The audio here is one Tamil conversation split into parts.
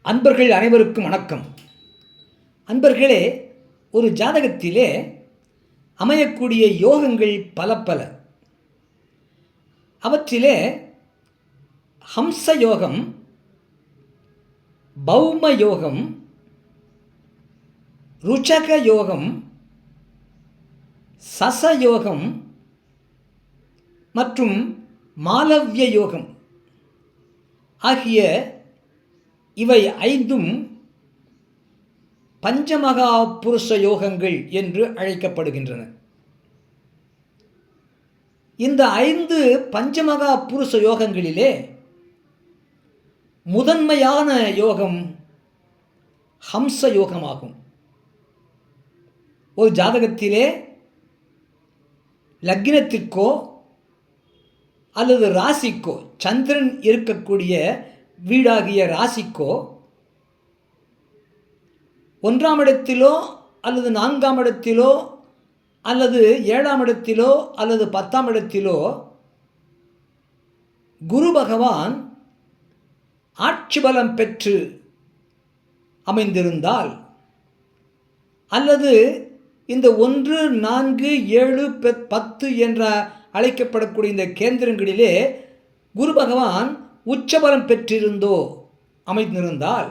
அன்பர்கள் அனைவருக்கும் வணக்கம். அன்பர்களே, ஒரு ஜாதகத்திலே அமையக்கூடிய யோகங்கள் பல பல. அவற்றிலே ஹம்ச யோகம், பௌம யோகம், ருச்சக யோகம், சசயோகம் மற்றும் மாலவ்ய யோகம் ஆகிய இவை ஐந்தும் பஞ்சமகா புருஷ யோகங்கள் என்று அழைக்கப்படுகின்றன. இந்த ஐந்து பஞ்சமகா புருஷ யோகங்களிலே முதன்மையான யோகம் ஹம்ச யோகமாகும். ஒரு ஜாதகத்திலே லக்னத்திற்கோ அல்லது ராசிக்கோ, சந்திரன் இருக்கக்கூடிய வீடாகிய ராசிக்கோ ஒன்றாம் இடத்திலோ அல்லது நான்காம் இடத்திலோ அல்லது ஏழாம் இடத்திலோ அல்லது 10ஆம் இடத்திலோ குரு பகவான் ஆட்சி பலம் பெற்று அமைந்திருந்தால், அல்லது இந்த 1, 4, 7, 10 என்ற அழைக்கப்படக்கூடிய இந்த கேந்திரங்களிலே குரு பகவான் உச்சபலம் பெற்றிருந்தோ அமைந்திருந்தால்,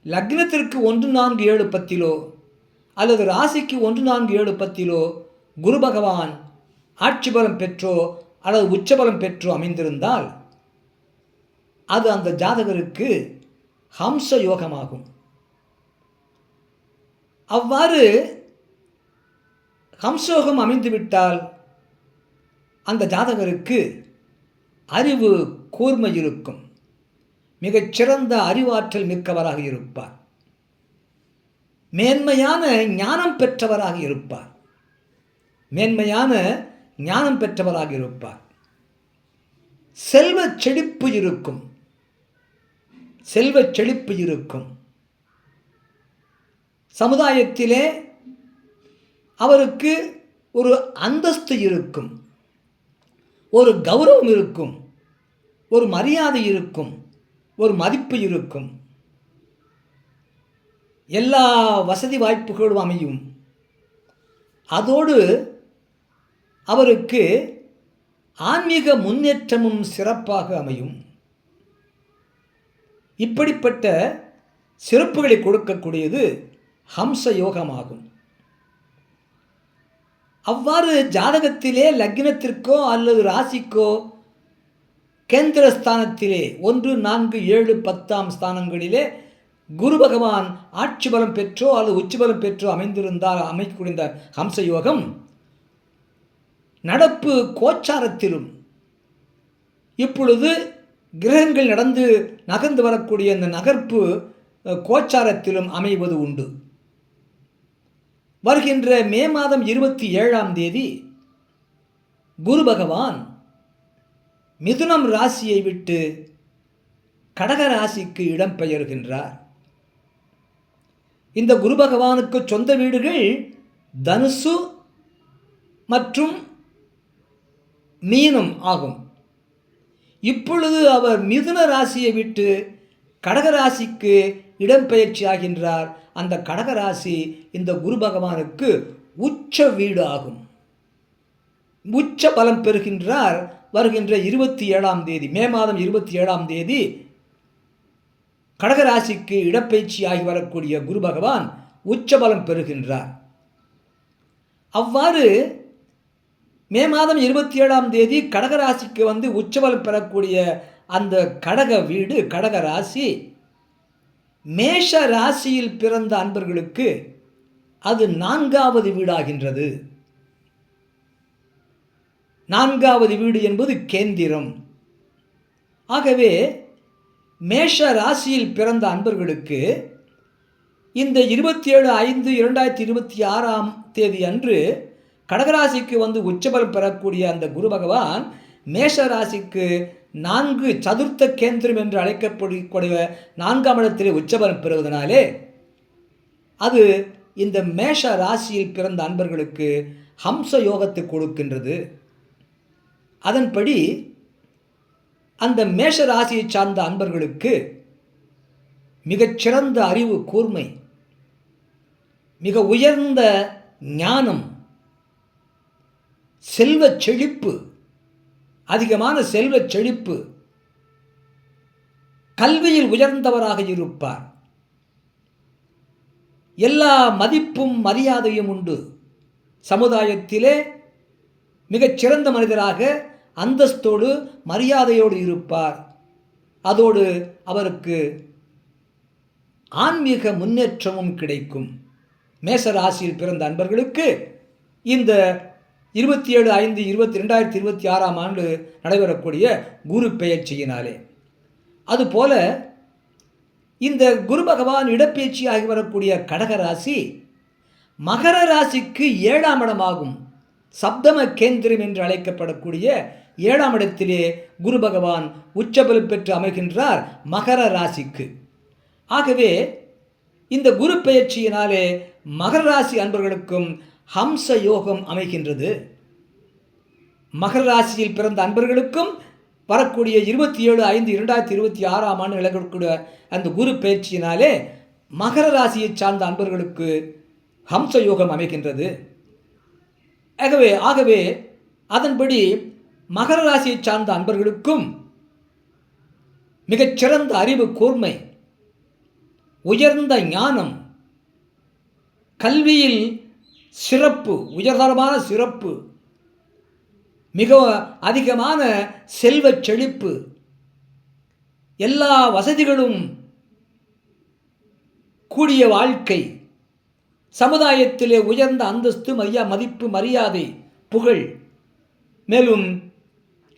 லக்னத்திற்கு 1, 4, 7, 10 அல்லது ராசிக்கு 1, 4, 7, 10 குரு பகவான் ஆட்சி பலம் பெற்றோ அல்லது உச்சபலம் பெற்றோ அமைந்திருந்தால் அது அந்த ஜாதகருக்கு ஹம்ச யோகமாகும். அவ்வாறு ஹம்சயோகம் அமைந்துவிட்டால் அந்த ஜாதகருக்கு அறிவு கூர்மை இருக்கும், மிகச்சிறந்த அறிவாற்றல் மிக்கவராக இருப்பார், மேன்மையான ஞானம் பெற்றவராக இருப்பார், செல்வச் செழிப்பு இருக்கும். சமுதாயத்திலே அவருக்கு ஒரு அந்தஸ்து இருக்கும், ஒரு கௌரவம் இருக்கும், ஒரு மரியாதை இருக்கும், ஒரு மதிப்பு இருக்கும். எல்லா வசதி வாய்ப்புகளும் அமையும். அதோடு அவருக்கு ஆன்மீக முன்னேற்றமும் சிறப்பாக அமையும். இப்படிப்பட்ட சிறப்புகளை கொடுக்கக்கூடியது ஹம்ச யோகமாகும். அவ்வாறு ஜாதகத்திலே லக்னத்திற்கோ அல்லது ராசிக்கோ கேந்திரஸ்தானத்திலே 1, 4, 7, 10ஆம் ஸ்தானங்களிலே குரு பகவான் ஆட்சி பலம் பெற்றோ அல்லது உச்சபலம் பெற்றோ அமைந்திருந்தால் அமைக்கக்கூடிய ஹம்ச யோகம் நடப்பு கோச்சாரத்திலும், இப்பொழுது கிரகங்கள் நகர்ந்து வரக்கூடிய இந்த நகர்ப்பு கோச்சாரத்திலும் அமைவது உண்டு. வருகின்ற மே மாதம் 27ஆம் தேதி குரு பகவான் மிதுனம் ராசியை விட்டு கடக ராசிக்கு இடம்பெயர்கின்றார். இந்த குரு பகவானுக்கு சொந்த வீடுகள் தனுசு மற்றும் மீனம் ஆகும். இப்பொழுது அவர் மிதுன ராசியை விட்டு கடகராசிக்கு இடம்பெயர்ச்சி ஆகின்றார். அந்த கடகராசி இந்த குரு பகவானுக்கு உச்ச வீடு ஆகும். உச்ச பலம் பெறுகின்றார். வருகின்ற 27ஆம் தேதி, மே மாதம் 27ஆம் தேதி கடகராசிக்கு இடப்பெயர்ச்சி ஆகி வரக்கூடிய குரு பகவான் உச்சபலம் பெறுகின்றார். அவ்வாறு மே மாதம் 27ஆம் தேதி கடகராசிக்கு உச்சபலம் பெறக்கூடிய அந்த கடக வீடு, கடக ராசி, மேஷ ராசியில் பிறந்த அன்பர்களுக்கு அது 4வது வீடாகின்றது. 4வது வீடு என்பது கேந்திரம். ஆகவே மேஷ ராசியில் பிறந்த அன்பர்களுக்கு இந்த 27/5/2026ஆம் தேதி அன்று கடகராசிக்கு உச்சபலம் பெறக்கூடிய அந்த குரு பகவான் மேஷ ராசிக்கு 4 சதுர்த்த கேந்திரம் என்று அழைக்கப்படக்கூடிய 4ஆம் இடத்திலே உச்சபலம் பெறுவதனாலே அது இந்த மேஷ ராசியில் பிறந்த அன்பர்களுக்கு ஹம்ச யோகத்தை கொடுக்கின்றது. அதன்படி அந்த மேஷ ராசியை சார்ந்த அன்பர்களுக்கு மிகச்சிறந்த அறிவு கூர்மை, மிக உயர்ந்த ஞானம், செல்வச் செழிப்பு, அதிகமான செல்வச் செழிப்பு, கல்வியில் உயர்ந்தவராக இருப்பார். எல்லா மதிப்பும் மரியாதையும் உண்டு. சமுதாயத்திலே மிகச்சிறந்த மனிதராக அந்தஸ்தோடு மரியாதையோடு இருப்பார். அதோடு அவருக்கு ஆன்மீக முன்னேற்றமும் கிடைக்கும். மேஷ ராசியில் பிறந்த அன்பர்களுக்கு இந்த 27/5/2026 நடைபெறக்கூடிய குரு பெயர்ச்சியினாலே, அதுபோல இந்த குரு பகவான் இடப்பெயர்ச்சி ஆகி வரக்கூடிய கடக ராசி மகர ராசிக்கு 7ஆம் இடமாகும். சப்தம கேந்திரம் என்று அழைக்கப்படக்கூடிய 7ஆம் இடத்திலே குரு பகவான் உச்சபலம் பெற்று அமைகின்றார் மகர ராசிக்கு. ஆகவே இந்த குரு பெயர்ச்சியினாலே மகர ராசி அன்பர்களுக்கும் ஹம்ச யோகம் அமைகின்றது. மகர ராசியில் பிறந்த அன்பர்களுக்கும் வரக்கூடிய 27/5/2026 நிலக்கூடிய அந்த குரு பெயர்ச்சியினாலே மகர ராசியை சார்ந்த அன்பர்களுக்கு ஹம்ச யோகம் அமைகின்றது. ஆகவே அதன்படி மகர ராசியை சார்ந்த அன்பர்களுக்கும் மிகச்சிறந்த அறிவு கூர்மை, உயர்ந்த ஞானம், கல்வியில் சிறப்பு, உயர்தரமான சிறப்பு, மிக அதிகமான செல்வச் செழிப்பு, எல்லா வசதிகளும் கூடிய வாழ்க்கை, சமுதாயத்திலே உயர்ந்த அந்தஸ்து, மதிப்பு, மரியாதை, புகழ், மேலும்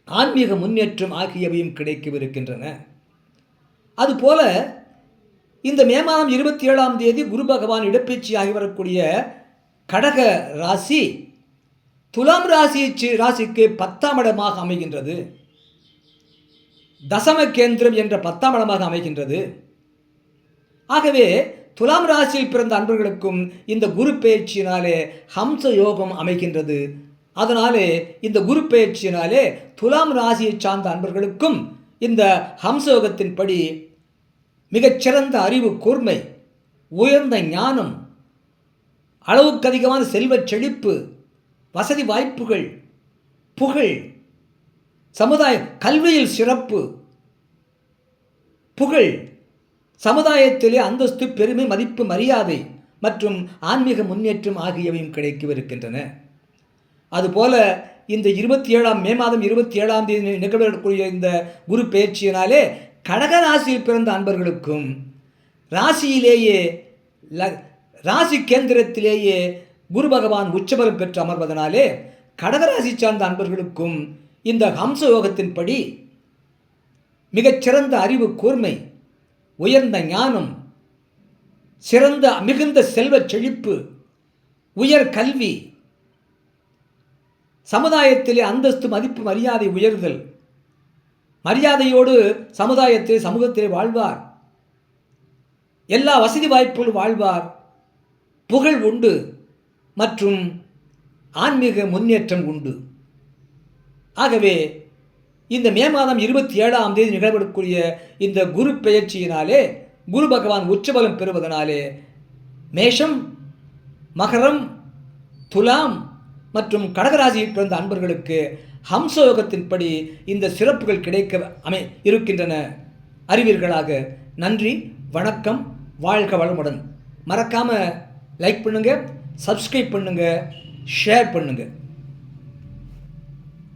ஆன்மீக முன்னேற்றம் ஆகியவையும் கிடைக்கவிருக்கின்றன. அதுபோல இந்த மே மாதம் 27ஆம் தேதி குரு பகவான் இடப்பெயர்ச்சி ஆகி வரக்கூடிய கடக ராசி துலாம் ராசிக்கு 10ஆம் இடமாக அமைகின்றது. தசம கேந்திரம் என்ற 10ஆம் இடமாக அமைகின்றது. ஆகவே துலாம் ராசியில் பிறந்த அன்பர்களுக்கும் இந்த குரு பெயர்ச்சியினாலே ஹம்ச யோகம் அமைகின்றது. அதனாலே இந்த குரு பெயர்ச்சியினாலே துலாம் ராசியை சார்ந்த அன்பர்களுக்கும் இந்த ஹம்ச யோகத்தின்படி மிகச்சிறந்த அறிவு கூர்மை, உயர்ந்த ஞானம், அளவுக்கு அதிகமான செல்வச் செழிப்பு, வசதி வாய்ப்புகள், புகழ், சமுதாய கல்வியில் சிறப்பு, புகழ், சமுதாயத்திலே அந்தஸ்து, பெருமை, மதிப்பு, மரியாதை மற்றும் ஆன்மீக முன்னேற்றம் ஆகியவையும் கிடைக்கவிருக்கின்றன. அதுபோல இந்த மே மாதம் 27ஆம் தேதி நிகழக்கூடிய இந்த குரு பெயர்ச்சியினாலே கடக ராசியில் பிறந்த அன்பர்களுக்கும் ராசியிலேயே ராசி கேந்திரத்திலேயே குரு பகவான் உச்சபலம் பெற்று அமர்வதனாலே கடகராசி சார்ந்த அன்பர்களுக்கும் இந்த ஹம்ச யோகத்தின்படி மிகச்சிறந்த அறிவு கூர்மை, உயர்ந்த ஞானம், மிகுந்த செல்வச் செழிப்பு, உயர் கல்வி, சமுதாயத்திலே அந்தஸ்து, மதிப்பு, மரியாதை உயர்தல், மரியாதையோடு சமூகத்திலே வாழ்வார், எல்லா வசதி வாய்ப்புகளும் வாழ்வார், புகழ் உண்டு மற்றும் ஆன்மீக முன்னேற்றம் உண்டு. ஆகவே இந்த மே மாதம் 27ஆம் தேதி நிகழக்கூடிய இந்த குரு பெயர்ச்சியினாலே குரு பகவான் உச்சபலம் பெறுவதனாலே மேஷம், மகரம், துலாம் மற்றும் கடகராசியில் பிறந்த அன்பர்களுக்கு ஹம்ச யோகத்தின்படி இந்த சிறப்புகள் கிடைக்க இருக்கின்றன. அறிவீர்களாக. நன்றி, வணக்கம், வாழ்க வளமுடன். மறக்காம லைக் பண்ணுங்க, சப்ஸ்கிரைப் பண்ணுங்க, ஷேர் பண்ணுங்க.